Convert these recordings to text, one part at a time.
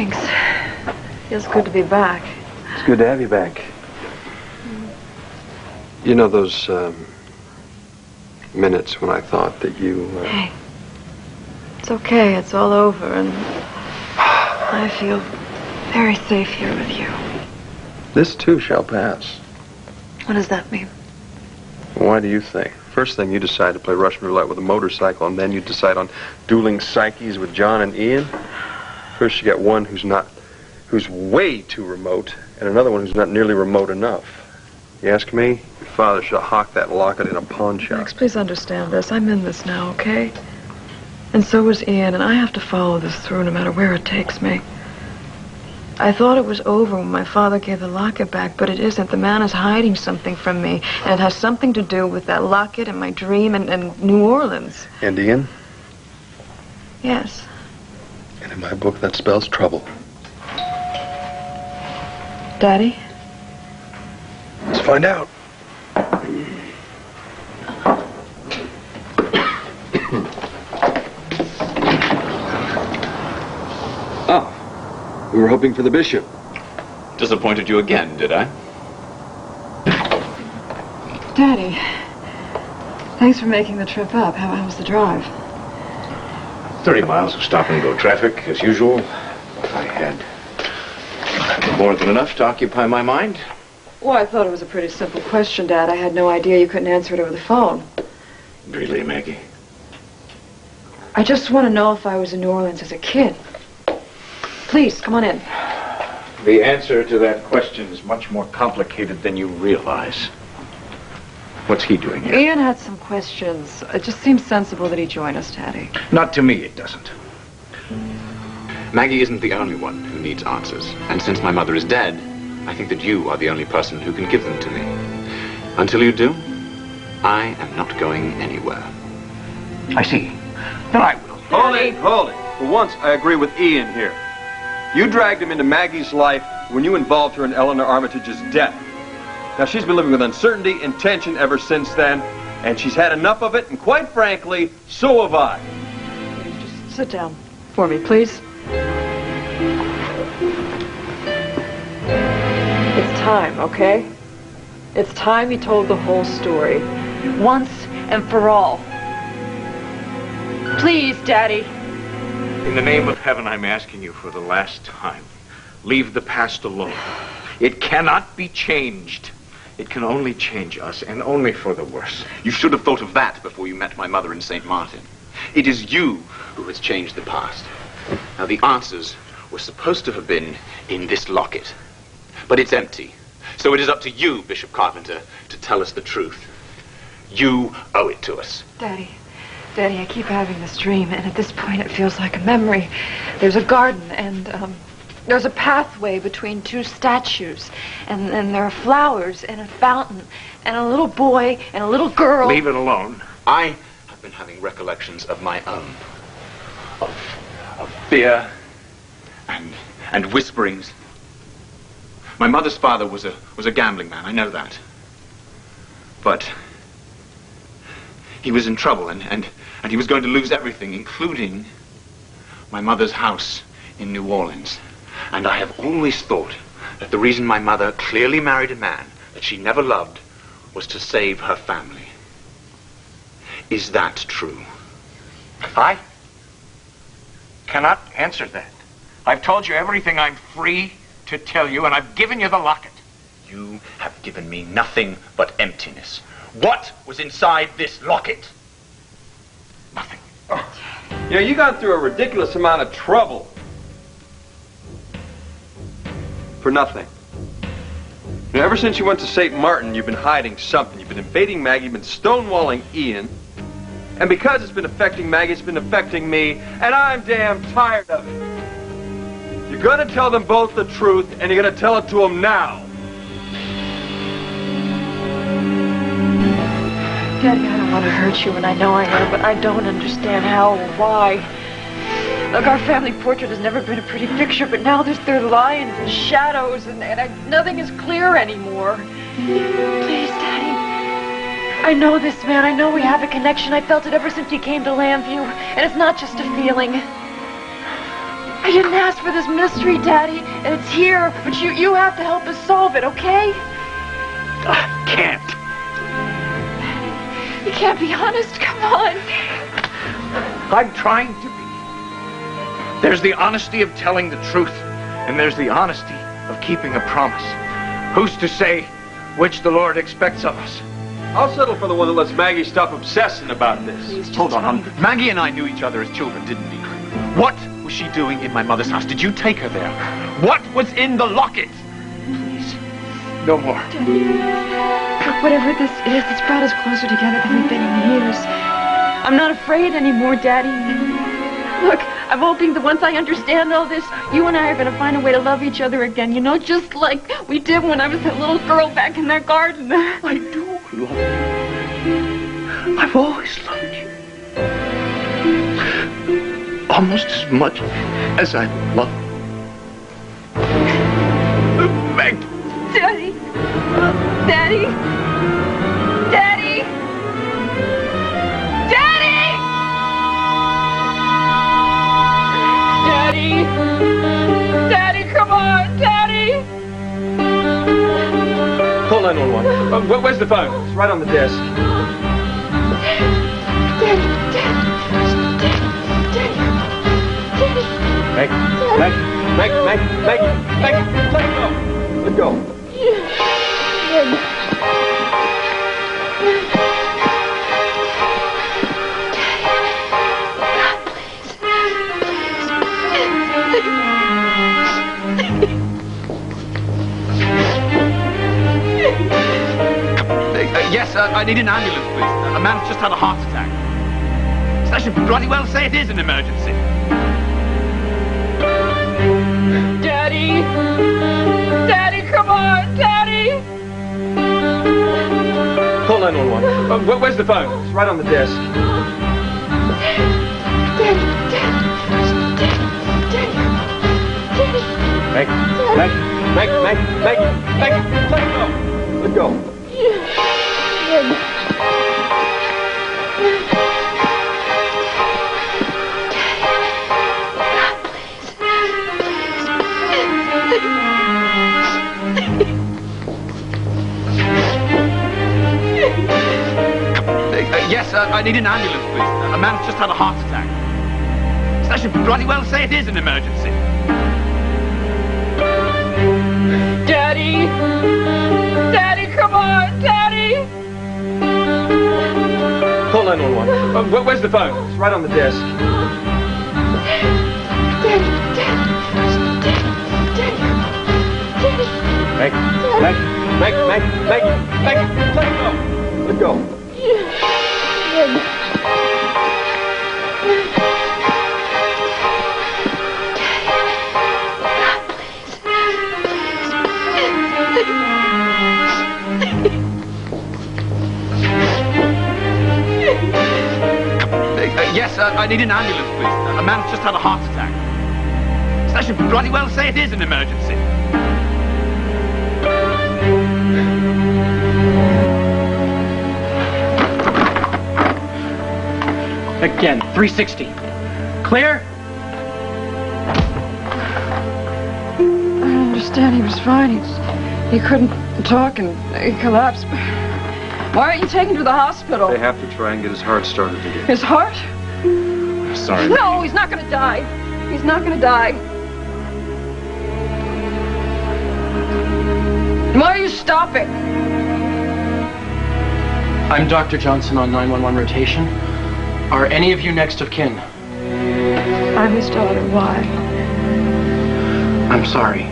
Thanks. Feels good to be back. It's good to have you back. You know those minutes when I thought that you... Hey, it's okay. It's all over, and I feel very safe here with you. This too shall pass. What does that mean? Why do you think? First thing, you decide to play Russian roulette with a motorcycle, and then you decide on dueling psyches with John and Ian. First, you got one who's way too remote, and another one who's not nearly remote enough. You ask me, your father should hawk that locket in a pawn shop. Max, please understand this. I'm in this now, okay? And so is Ian, and I have to follow this through no matter where it takes me. I thought it was over when my father gave the locket back, but it isn't. The man is hiding something from me, and it has something to do with that locket and my dream and New Orleans. And Ian? Yes. And in my book, that spells trouble. Daddy? Let's find out. Oh. We were hoping for the bishop. Disappointed you again, did I? Daddy, thanks for making the trip up. How was the drive? 30 miles of stop-and-go traffic, as usual. I had more than enough to occupy my mind. Well, I thought it was a pretty simple question, Dad. I had no idea you couldn't answer it over the phone. Really, Maggie? I just want to know if I was in New Orleans as a kid. Please, come on in. The answer to that question is much more complicated than you realize. What's he doing here? Ian had some questions. It just seems sensible that he join us, Daddy. Not to me, it doesn't. Maggie isn't the only one who needs answers. And since my mother is dead, I think that you are the only person who can give them to me. Until you do, I am not going anywhere. I see. Then I will. Hold it. For once, I agree with Ian here. You dragged him into Maggie's life when you involved her in Eleanor Armitage's death. Now, she's been living with uncertainty and tension ever since then, and she's had enough of it, and quite frankly, so have I. Please, just sit down for me, please. It's time, okay? It's time you told the whole story. Once and for all. Please, Daddy. In the name of heaven, I'm asking you for the last time. Leave the past alone. It cannot be changed. It can only change us, and only for the worse. You should have thought of that before you met my mother in St. Martin. It is you who has changed the past. Now, the answers were supposed to have been in this locket. But it's empty. So it is up to you, Bishop Carpenter, to tell us the truth. You owe it to us. Daddy, I keep having this dream, and at this point it feels like a memory. There's a garden, and there's a pathway between two statues, and there are flowers, and a fountain, and a little boy, and a little girl. Leave it alone. I have been having recollections of my own. Of fear and whisperings. My mother's father was a gambling man, I know that. But he was in trouble, and he was going to lose everything, including my mother's house in New Orleans. And I have always thought that the reason my mother clearly married a man that she never loved was to save her family. Is that true? I cannot answer that. I've told you everything I'm free to tell you, and I've given you the locket. You have given me nothing but emptiness. What was inside this locket? Nothing. Oh. You know, you got through a ridiculous amount of trouble. For nothing. You know, ever since you went to St. Martin, you've been hiding something. You've been invading Maggie, you've been stonewalling Ian. And because it's been affecting Maggie, it's been affecting me, and I'm damn tired of it. You're gonna tell them both the truth, and you're gonna tell it to them now. Daddy, I don't want to hurt you, and I know I am, but I don't understand how or why. Look, our family portrait has never been a pretty picture, but now there are lines and shadows, and nothing is clear anymore. Please, Daddy. I know this man. I know we have a connection. I felt it ever since he came to Lambview, and it's not just a feeling. I I didn't ask for this mystery, Daddy, and it's here, but you have to help us solve it, okay? I can't. You can't be honest, come on. I'm trying to be. There's the honesty of telling the truth, and there's the honesty of keeping a promise. Who's to say which the Lord expects of us? I'll settle for the one that lets Maggie stop obsessing about this. Hold on, hon. Maggie and I knew each other as children, didn't we? What was she doing in my mother's house? Did you take her there? What was in the locket? Please, no more. Whatever this is, it's brought us closer together than we've been in years. I'm not afraid anymore, Daddy. Look, I'm hoping that once I understand all this, you and I are going to find a way to love each other again, you know, just like we did when I was that little girl back in that garden. I do love you. I've always loved you. Almost as much as I love Maggie. Daddy! Daddy! Daddy! Daddy! Daddy! Daddy, come on! Daddy! Call 911. Where's the phone? It's right on the desk. Daddy! Maggie, let go. Let go. Yes, I need an ambulance, please. A man's just had a heart attack. So I should bloody well say it is an emergency. Daddy! Daddy, come on! Daddy! Call 911. Where's the phone? It's right on the desk. Maggie, let go. Let go. Yes, I need an ambulance, please. A man's just had a heart attack. So I should bloody well say it is an emergency. Daddy! Daddy, come on! Daddy! Call 911. Where's the phone? It's right on the desk. Maggie, let go. Let go. Yes, I need an ambulance, please. A man's just had a heart attack. So I should bloody well say it is an emergency. Again, 360. Clear? I understand he was fine. He couldn't talk and he collapsed. Why aren't you taking him to the hospital? They have to try and get his heart started again. His heart? Sorry. No, he's not going to die. He's not going to die. Why are you stopping? I'm Dr. Johnson on 911 rotation. Are any of you next of kin? I'm his daughter. Why? I'm sorry.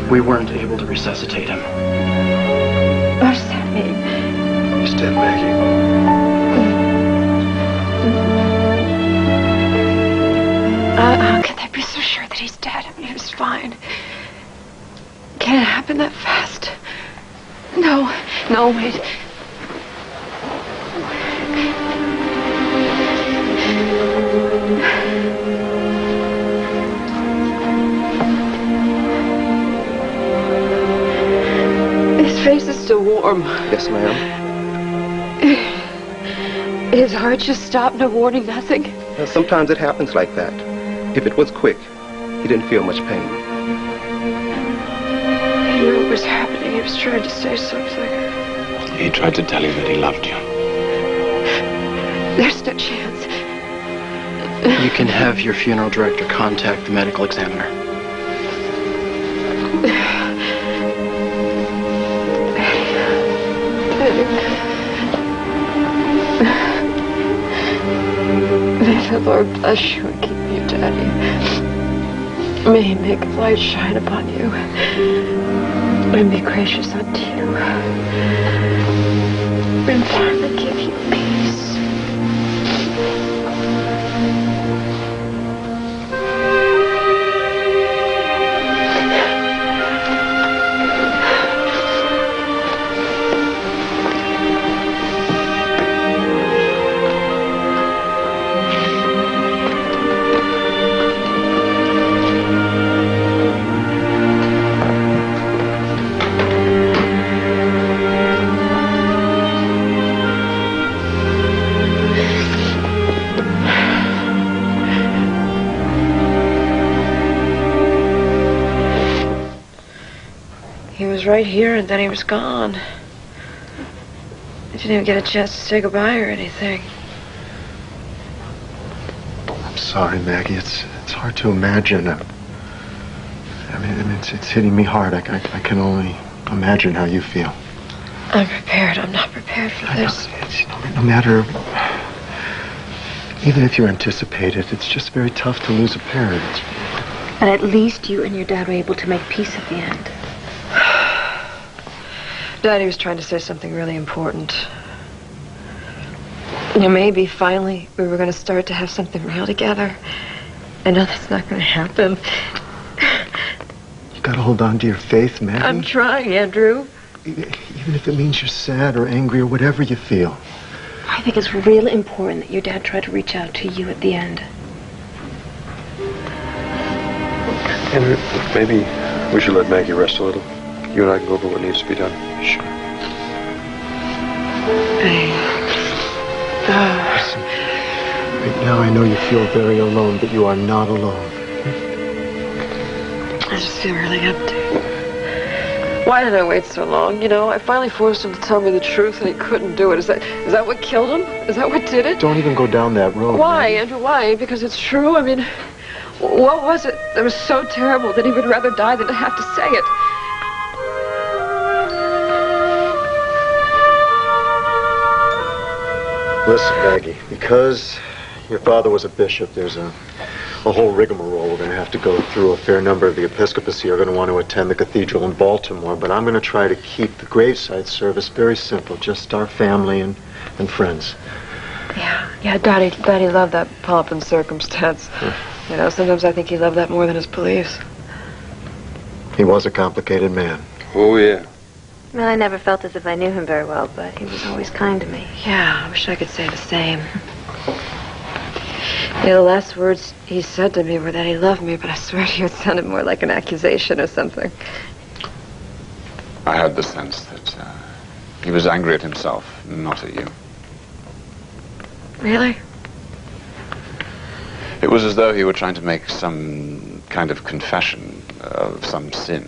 We weren't able to resuscitate him. What does that mean? He's dead, Maggie. How can they be so sure that he's dead? I mean, he was fine. Can it happen that fast? No, wait. His face is still warm. Yes, ma'am. His heart just stopped, no warning, nothing. Sometimes it happens like that. If it was quick, He didn't feel much pain. He knew what was happening. He was trying to say something. He tried to tell you that he loved you. There's no chance. You can have your funeral director contact the medical examiner. May the Lord bless you and keep you, Daddy. May He make His light shine upon you and be gracious unto you and finally give you peace. He was right here, and then he was gone. I didn't even get a chance to say goodbye or anything. I'm sorry, Maggie. It's hard to imagine. I mean, it's hitting me hard. I can only imagine how you feel. I'm prepared. I'm not prepared for this. No matter, even if you anticipate it, it's just very tough to lose a parent. But at least you and your dad were able to make peace at the end. Daddy was trying to say something really important. You know, maybe finally we were going to start to have something real together. I know that's not going to happen. You got to hold on to your faith, Maggie. I'm trying, Andrew. Even if it means you're sad or angry or whatever you feel. I think it's really important that your dad tried to reach out to you at the end. Andrew, maybe we should let Maggie rest a little. You and I can go over what needs to be done. Sure. Listen, right now I know you feel very alone, but you are not alone. I just feel really empty. Why did I wait so long? You know, I finally forced him to tell me the truth, and he couldn't do it. Is that what killed him? Is that what did it? Don't even go down that road. Why, Maggie? Andrew? Why? Because it's true? I mean, what was it that was so terrible that he would rather die than to have to say it? Listen, Maggie, because your father was a bishop, there's a whole rigmarole we're going to have to go through. A fair number of the episcopacy are going to want to attend the cathedral in Baltimore, but I'm going to try to keep the graveside service very simple, just our family and friends. Yeah, Daddy loved that pomp and circumstance. You know, sometimes I think he loved that more than his police. He was a complicated man. Oh, yeah. Well, I never felt as if I knew him very well, but he was always kind to me. Yeah, I wish I could say the same. You know, the last words he said to me were that he loved me, but I swear to you it sounded more like an accusation or something. I had the sense that he was angry at himself, not at you. Really? It was as though he were trying to make some kind of confession of some sin.